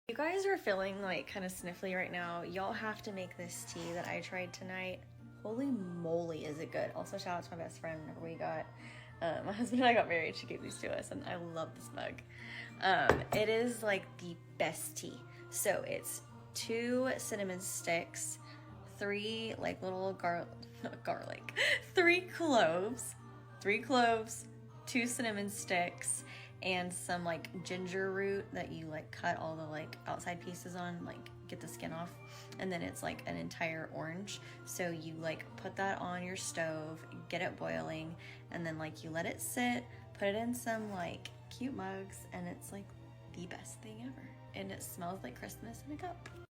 You guys are feeling like kind of sniffly right now. Y'all have to make this tea that I tried tonight. Holy moly, is it good. Also, shout out to my best friend whenever we got, my husband and I got married. She gave these to us and I love this mug. It is like the best tea. So it's 2 cinnamon sticks, 3 like little garlic, 3 cloves, 2 cinnamon sticks, and some like ginger root that you like cut all the like outside pieces on, like get the skin off, and then it's like an entire orange. So you like put that on your stove, get it boiling, and then like you let it sit, put it in some like cute mugs, and it's like the best thing ever. And it smells like Christmas in a cup.